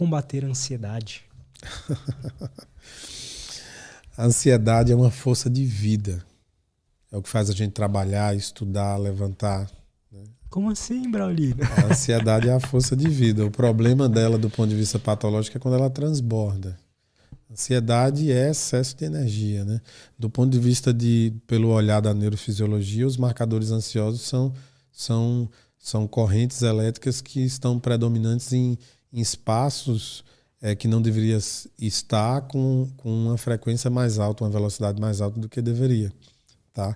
combater a ansiedade? A ansiedade é uma força de vida. É o que faz a gente trabalhar, estudar, levantar. Como assim, Braulino? A ansiedade é a força de vida. O problema dela, do ponto de vista patológico, é quando ela transborda. Ansiedade é excesso de energia, né? Do ponto de vista pelo olhar da neurofisiologia, os marcadores ansiosos são correntes elétricas que estão predominantes em espaços que não deveria estar com uma frequência mais alta, uma velocidade mais alta do que deveria. Tá?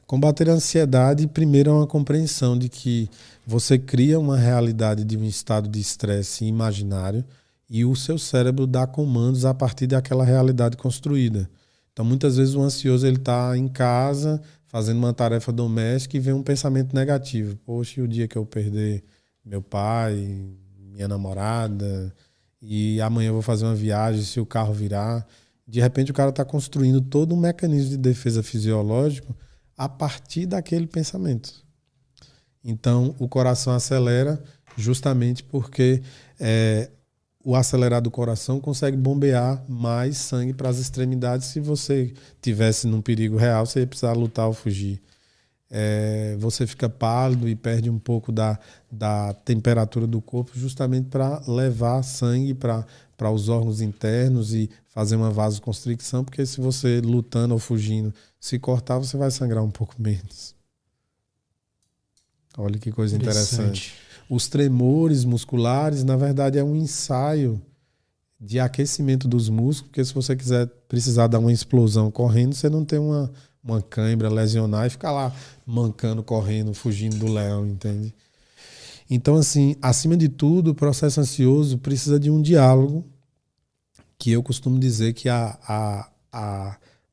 Combater a ansiedade, primeiro, é uma compreensão de que você cria uma realidade de um estado de estresse imaginário e o seu cérebro dá comandos a partir daquela realidade construída. Então, muitas vezes, o ansioso está em casa, fazendo uma tarefa doméstica e vem um pensamento negativo. Poxa, e o dia que eu perder meu pai, minha namorada, e amanhã eu vou fazer uma viagem, se o carro virar. De repente, o cara está construindo todo um mecanismo de defesa fisiológico a partir daquele pensamento. Então, o coração acelera justamente porque o acelerar do coração consegue bombear mais sangue para as extremidades. Se você tivesse num perigo real, você ia precisar lutar ou fugir. Você fica pálido e perde um pouco da temperatura do corpo justamente para levar sangue para os órgãos internos e fazer uma vasoconstricção, porque se você lutando ou fugindo se cortar, você vai sangrar um pouco menos. Olha que coisa interessante. Os tremores musculares, na verdade, é um ensaio de aquecimento dos músculos, porque se você precisar dar uma explosão correndo, você não tem uma cãibra, lesionar e ficar lá mancando, correndo, fugindo do leão, entende? Então, assim, acima de tudo, o processo ansioso precisa de um diálogo, que eu costumo dizer que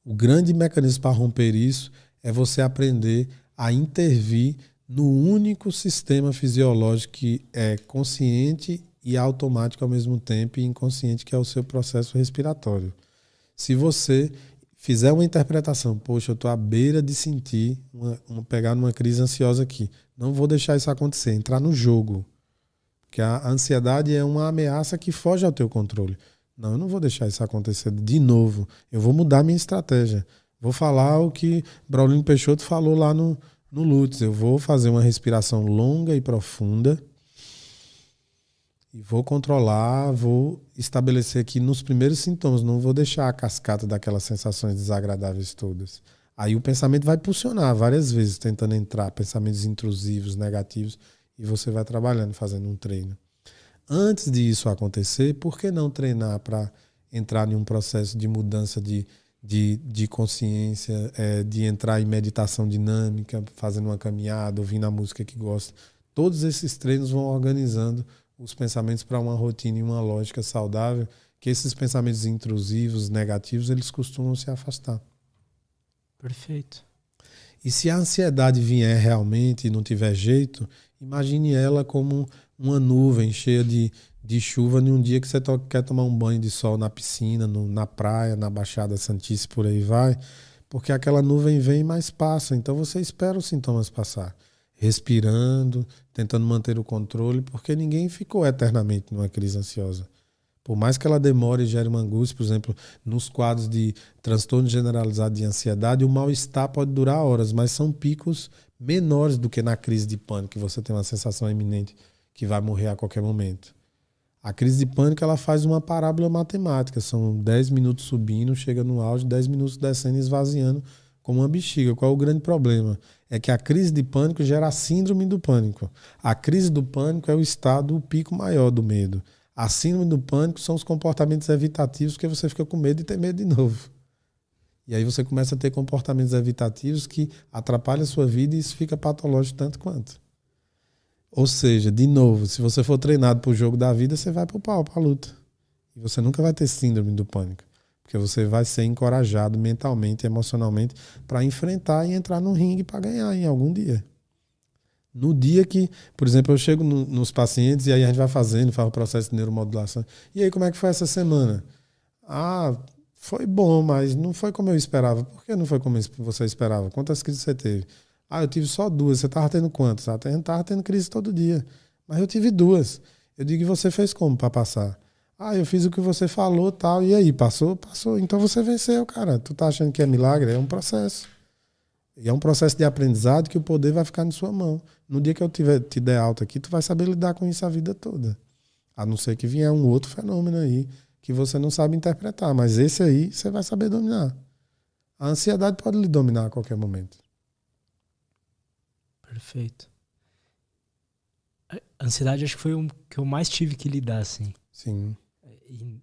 o grande mecanismo para romper isso é você aprender a intervir no único sistema fisiológico que é consciente e automático ao mesmo tempo e inconsciente, que é o seu processo respiratório. Se você fizer uma interpretação, poxa, eu estou à beira de sentir, pegar numa crise ansiosa aqui, não vou deixar isso acontecer, entrar no jogo. Porque a ansiedade é uma ameaça que foge ao teu controle. Não, eu não vou deixar isso acontecer de novo. Eu vou mudar minha estratégia. Vou falar o que Braulino Peixoto falou lá no Lutz. Eu vou fazer uma respiração longa e profunda e vou controlar, vou estabelecer aqui nos primeiros sintomas. Não vou deixar a cascata daquelas sensações desagradáveis todas. Aí o pensamento vai pulsionar várias vezes, tentando entrar, pensamentos intrusivos, negativos, e você vai trabalhando, fazendo um treino. Antes de isso acontecer, por que não treinar para entrar em um processo de mudança de consciência, de entrar em meditação dinâmica, fazendo uma caminhada, ouvindo a música que gosta? Todos esses treinos vão organizando os pensamentos para uma rotina e uma lógica saudável, que esses pensamentos intrusivos, negativos, eles costumam se afastar. Perfeito. E se a ansiedade vier realmente e não tiver jeito, imagine ela como uma nuvem cheia de chuva num dia que você quer tomar um banho de sol na piscina, na praia, na Baixada Santista, por aí vai, porque aquela nuvem vem, mas passa. Então você espera os sintomas passar, respirando, tentando manter o controle, porque ninguém ficou eternamente numa crise ansiosa. Por mais que ela demore e gere uma angústia, por exemplo, nos quadros de transtorno generalizado de ansiedade, o mal-estar pode durar horas, mas são picos menores do que na crise de pânico, que você tem uma sensação iminente que vai morrer a qualquer momento. A crise de pânico, ela faz uma parábola matemática, são 10 minutos subindo, chega no auge, 10 minutos descendo e esvaziando como uma bexiga. Qual é o grande problema? É que a crise de pânico gera a síndrome do pânico. A crise do pânico é o estado, o pico maior do medo. A síndrome do pânico são os comportamentos evitativos, que você fica com medo e tem medo de novo. E aí você começa a ter comportamentos evitativos que atrapalham a sua vida e isso fica patológico tanto quanto. Ou seja, de novo, se você for treinado para o jogo da vida, você vai para o pau, para a luta. E você nunca vai ter síndrome do pânico. Porque você vai ser encorajado mentalmente e emocionalmente para enfrentar e entrar no ringue para ganhar em algum dia. No dia que, por exemplo, eu chego nos pacientes e aí a gente vai faz o processo de neuromodulação. E aí, como é que foi essa semana? Foi bom, mas não foi como eu esperava. Por que não foi como você esperava? Quantas crises você teve? Eu tive só 2. Você estava tendo quantas? A gente estava tendo crise todo dia. Mas eu tive 2. Eu digo, e você fez como para passar? Ah, eu fiz o que você falou, tal, e aí, passou? Passou. Então você venceu, cara. Tu tá achando que é milagre? É um processo. E é um processo de aprendizado que o poder vai ficar na sua mão. No dia que eu te der alta aqui, tu vai saber lidar com isso a vida toda. A não ser que vier um outro fenômeno aí que você não sabe interpretar. Mas esse aí você vai saber dominar. A ansiedade pode lhe dominar a qualquer momento. Perfeito. A ansiedade acho que foi o que eu mais tive que lidar, assim. Sim.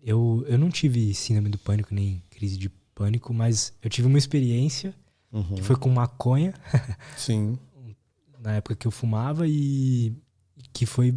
Eu não tive síndrome do pânico, nem crise de pânico, mas eu tive uma experiência que foi com maconha. Sim. Na época que eu fumava e que foi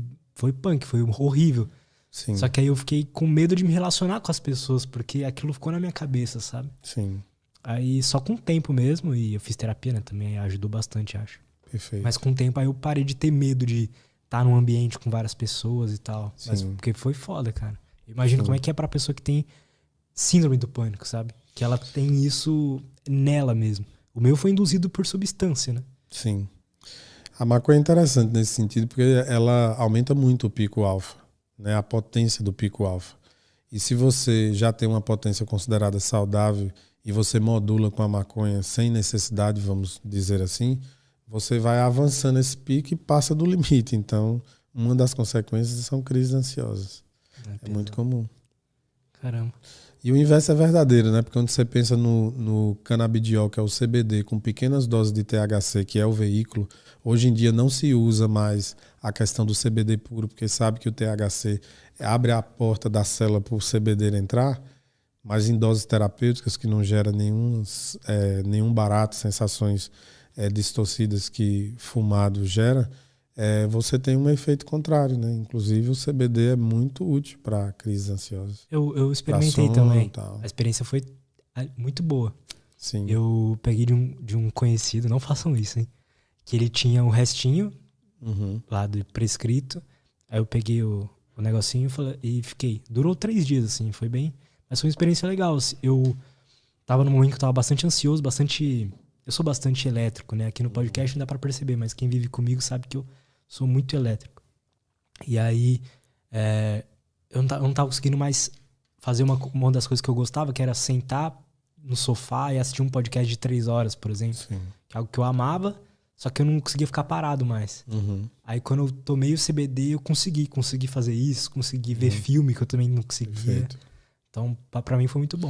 punk, foi horrível. Sim. Só que aí eu fiquei com medo de me relacionar com as pessoas, porque aquilo ficou na minha cabeça, sabe? Sim. Aí só com o tempo mesmo, e eu fiz terapia, né, também ajudou bastante, acho. Perfeito. Mas com o tempo aí eu parei de ter medo de estar num ambiente com várias pessoas e tal. Sim. Mas porque foi foda, cara. Eu imagino como é que é pra pessoa que tem síndrome do pânico, sabe? Que ela tem isso nela mesmo. O meu foi induzido por substância, né? Sim. A maconha é interessante nesse sentido porque ela aumenta muito o pico alfa, né? A potência do pico alfa. E se você já tem uma potência considerada saudável e você modula com a maconha sem necessidade, vamos dizer assim, você vai avançando esse pico e passa do limite. Então, uma das consequências são crises ansiosas. É muito comum. Caramba. E o inverso é verdadeiro, né? Porque quando você pensa no canabidiol, que é o CBD, com pequenas doses de THC, que é o veículo, hoje em dia não se usa mais a questão do CBD puro, porque sabe que o THC abre a porta da célula para o CBD entrar, mas em doses terapêuticas que não gera nenhum barato, sensações distorcidas que fumado gera, você tem um efeito contrário, né? Inclusive o CBD é muito útil para crises ansiosas. Eu experimentei também. A experiência foi muito boa. Sim. Eu peguei de um conhecido, não façam isso, hein? Que ele tinha um restinho lá do prescrito. Aí eu peguei o negocinho e fiquei. Durou 3 dias, assim, foi bem. Mas foi uma experiência legal. Eu tava num momento que eu tava bastante ansioso, eu sou bastante elétrico, né? Aqui no podcast não dá pra perceber, mas quem vive comigo sabe que eu sou muito elétrico. E aí, eu não tava conseguindo mais fazer uma das coisas que eu gostava, que era sentar no sofá e assistir um podcast de 3 horas, por exemplo. Sim. Que é algo que eu amava, só que eu não conseguia ficar parado mais. Aí quando eu tomei o CBD, eu consegui fazer isso, consegui ver filme, que eu também não conseguia. Perfeito. Então, pra mim foi muito bom.